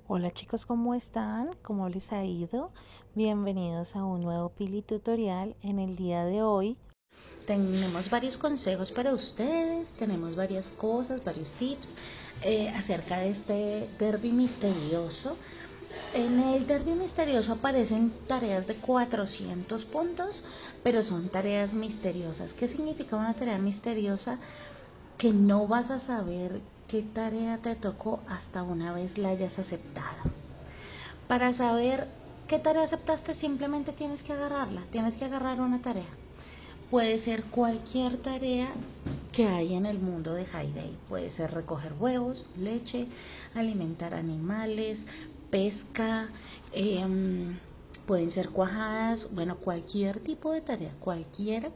Hola chicos, ¿cómo están? ¿Cómo les ha ido? Bienvenidos a un nuevo Pili Tutorial. En el día de hoy tenemos varios consejos para ustedes, tenemos varias cosas, varios tips acerca de este derby misterioso. En el derby misterioso aparecen tareas de 400 puntos, pero son tareas misteriosas. ¿Qué significa una tarea misteriosa? Que no vas a saber qué tarea te tocó hasta una vez la hayas aceptado. Para saber qué tarea aceptaste, simplemente tienes que agarrarla, tienes que agarrar una tarea. Puede ser cualquier tarea que hay en el mundo de High Day. Puede ser recoger huevos, leche, alimentar animales, pesca, pueden ser cuajadas, bueno, cualquier tipo de tarea, cualquiera,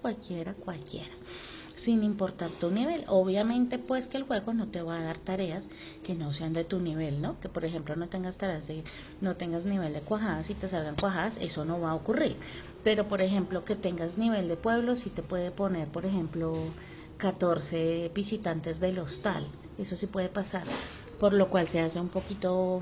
sin importar tu nivel. Obviamente pues que el juego no te va a dar tareas que no sean de tu nivel, ¿no? Que por ejemplo no tengas tareas de, no tengas nivel de cuajadas y te salgan cuajadas, eso no va a ocurrir. Pero por ejemplo que tengas nivel de pueblo, sí te puede poner por ejemplo 14 visitantes del hostal, eso sí puede pasar, por lo cual se hace un poquito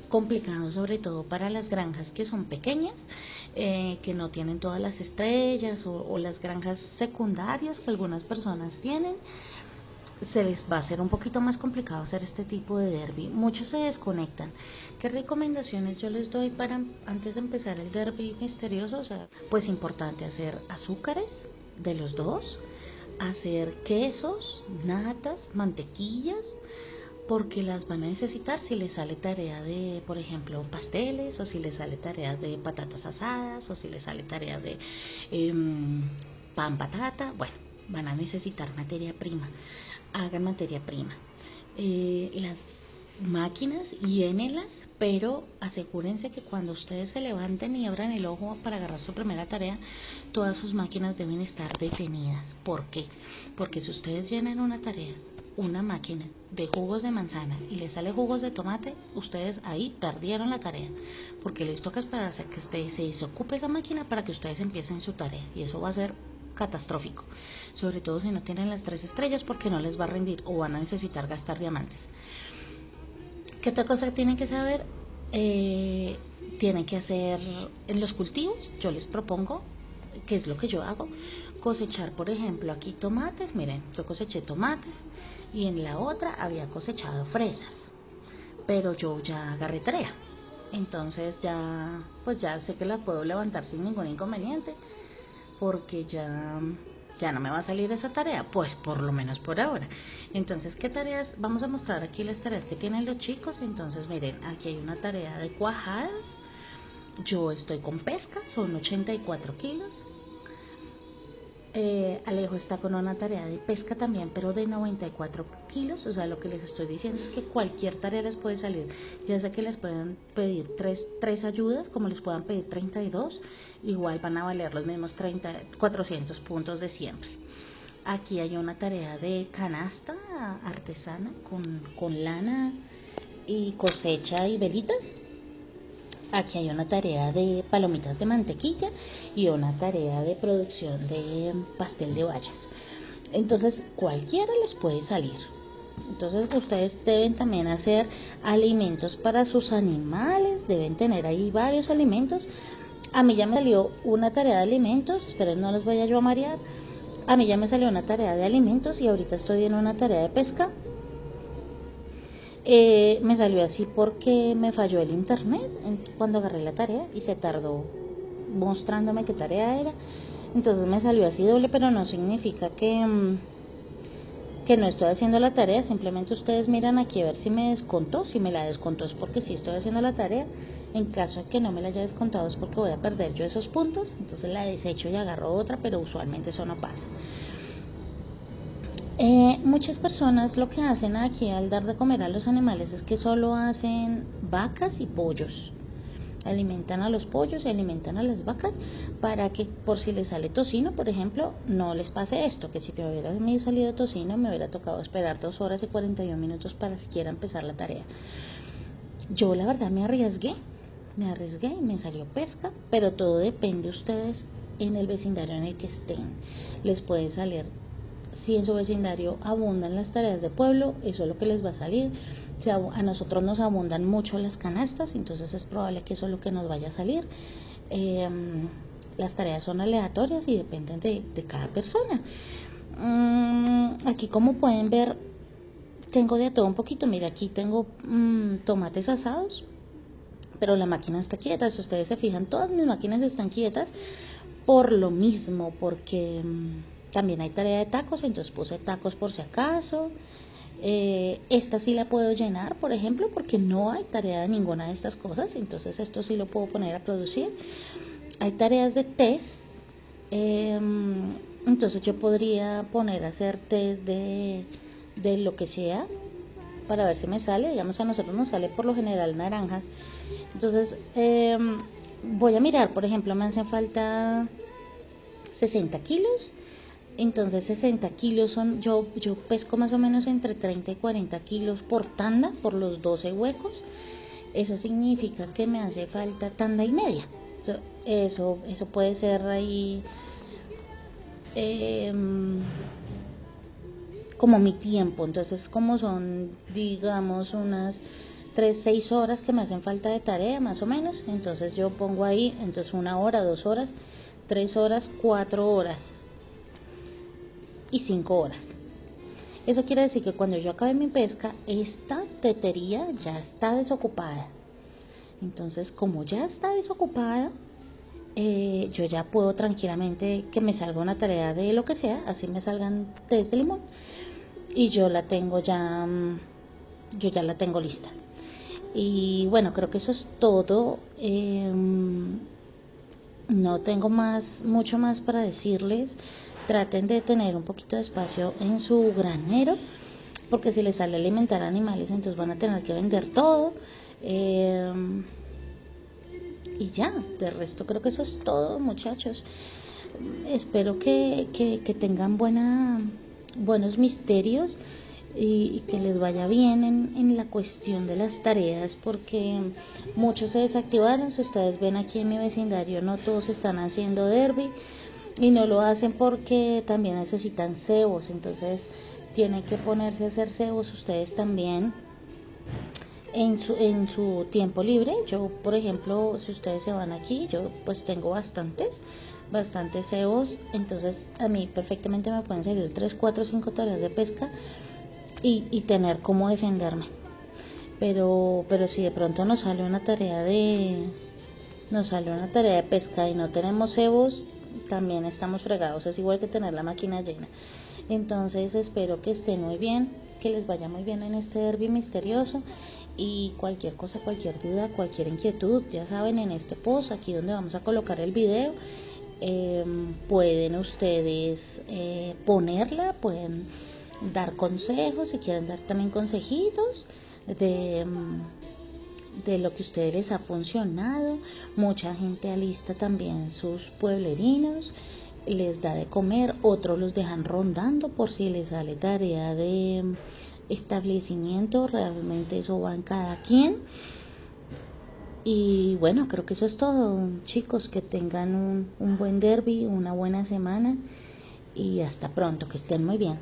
complicado, sobre todo para las granjas que son pequeñas, que no tienen todas las estrellas o las granjas secundarias que algunas personas tienen. Se les va a hacer un poquito más complicado hacer este tipo de derby. Muchos se desconectan. ¿Qué recomendaciones yo les doy para antes de empezar el derby misterioso? O sea, pues importante hacer azúcares de los dos, hacer quesos, natas, mantequillas, porque las van a necesitar si les sale tarea de, por ejemplo, pasteles, o si les sale tarea de patatas asadas, o si les sale tarea de pan patata. Bueno, van a necesitar materia prima. Hagan materia prima. Las máquinas, llénenlas, pero asegúrense que cuando ustedes se levanten y abran el ojo para agarrar su primera tarea, todas sus máquinas deben estar detenidas. ¿Por qué? Porque si ustedes llenan una tarea, una máquina de jugos de manzana y les sale jugos de tomate, ustedes ahí perdieron la tarea, porque les toca esperar a que se desocupe esa máquina para que ustedes empiecen su tarea, y eso va a ser catastrófico, sobre todo si no tienen las 3 estrellas, porque no les va a rendir o van a necesitar gastar diamantes. ¿Qué otra cosa tienen que saber? Tienen que hacer en los cultivos. Yo les propongo, que es lo que yo hago, cosechar, por ejemplo, aquí tomates. Miren, yo coseché tomates y en la otra había cosechado fresas, pero yo ya agarré tarea, entonces ya pues ya sé que la puedo levantar sin ningún inconveniente, porque ya no me va a salir esa tarea, pues por lo menos por ahora. Entonces, ¿qué tareas? Vamos a mostrar aquí las tareas que tienen los chicos. Entonces, miren, aquí hay una tarea de cuajadas. Yo estoy con pesca, son 84 kilos. Alejo está con una tarea de pesca también, pero de 94 kilos. O sea, lo que les estoy diciendo es que cualquier tarea les puede salir, ya sea que les puedan pedir tres ayudas, como les puedan pedir 32, igual van a valer los mismos 400 puntos de siempre. Aquí hay una tarea de canasta artesana con lana y cosecha y velitas. Aquí hay una tarea de palomitas de mantequilla y una tarea de producción de pastel de bayas. Entonces cualquiera les puede salir. Entonces ustedes deben también hacer alimentos para sus animales, deben tener ahí varios alimentos. A mí ya me salió una tarea de alimentos, esperen, no les voy a yo a marear. A mí ya me salió una tarea de alimentos y ahorita estoy en una tarea de pesca. Me salió así porque me falló el internet cuando agarré la tarea y se tardó mostrándome qué tarea era. Entonces me salió así doble, pero no significa que no estoy haciendo la tarea. Simplemente ustedes miran aquí a ver si me descontó. Si me la descontó es porque sí estoy haciendo la tarea. En caso de que no me la haya descontado es porque voy a perder yo esos puntos. Entonces la desecho y agarro otra, pero usualmente eso no pasa. Muchas personas lo que hacen aquí al dar de comer a los animales es que solo hacen vacas y pollos. Alimentan a los pollos y alimentan a las vacas para que por si les sale tocino, por ejemplo, no les pase esto, que si me hubiera salido tocino me hubiera tocado esperar 2 horas y 41 minutos para siquiera empezar la tarea. Yo la verdad me arriesgué y me salió pesca, pero todo depende de ustedes en el vecindario en el que estén. Les puede salir si en su vecindario abundan las tareas de pueblo, eso es lo que les va a salir. Si a nosotros nos abundan mucho las canastas, entonces es probable que eso es lo que nos vaya a salir. Las tareas son aleatorias y dependen de cada persona. Aquí, como pueden ver, tengo de todo un poquito. Mira, aquí tengo tomates asados, pero la máquina está quieta. Si ustedes se fijan, todas mis máquinas están quietas por lo mismo, porque también hay tarea de tacos, entonces puse tacos por si acaso. Esta sí la puedo llenar, por ejemplo, porque no hay tarea de ninguna de estas cosas, entonces esto sí lo puedo poner a producir. Hay tareas de test, entonces yo podría poner a hacer test de lo que sea para ver si me sale. Digamos, a nosotros nos sale por lo general naranjas, entonces voy a mirar, por ejemplo, me hacen falta 60 kilos. Entonces 60 kilos son, yo pesco más o menos entre 30 y 40 kilos por tanda, por los 12 huecos. Eso significa que me hace falta tanda y media. Eso puede ser ahí como mi tiempo. Entonces, como son, digamos, unas 6 horas que me hacen falta de tarea, más o menos. Entonces yo pongo ahí, entonces 1 hora, 2 horas, 3 horas, 4 horas y 5 horas. Eso quiere decir que cuando yo acabe mi pesca, esta tetería ya está desocupada. Entonces, como ya está desocupada, yo ya puedo tranquilamente que me salga una tarea de lo que sea, así me salgan test de limón, y yo la tengo ya, yo ya la tengo lista. Y bueno, creo que eso es todo. No tengo mucho más para decirles. Traten de tener un poquito de espacio en su granero, porque si les sale alimentar animales, entonces van a tener que vender todo. Y ya, de resto creo que eso es todo, muchachos. Espero que tengan buenos misterios y que les vaya bien en la cuestión de las tareas, porque muchos se desactivaron. Si ustedes ven aquí en mi vecindario, no todos están haciendo derby, y no lo hacen porque también necesitan cebos, entonces tienen que ponerse a hacer cebos ustedes también en su tiempo libre. Yo, por ejemplo, si ustedes se van aquí, yo pues tengo bastantes cebos, entonces a mí perfectamente me pueden salir 3, 4, 5 tareas de pesca y tener cómo defenderme. Pero si de pronto nos sale una tarea de pesca y no tenemos cebos, también estamos fregados. Es igual que tener la máquina llena. Entonces espero que estén muy bien, que les vaya muy bien en este derby misterioso, y cualquier cosa, cualquier duda, cualquier inquietud, ya saben, en este post aquí donde vamos a colocar el video, pueden ustedes ponerla, pueden dar consejos, si quieren dar también consejitos de lo que a ustedes les ha funcionado. Mucha gente alista también sus pueblerinos, les da de comer, otros los dejan rondando por si les sale tarea de establecimiento. Realmente eso va en cada quien. Y bueno, creo que eso es todo, chicos. Que tengan un buen derby, una buena semana, y hasta pronto, que estén muy bien.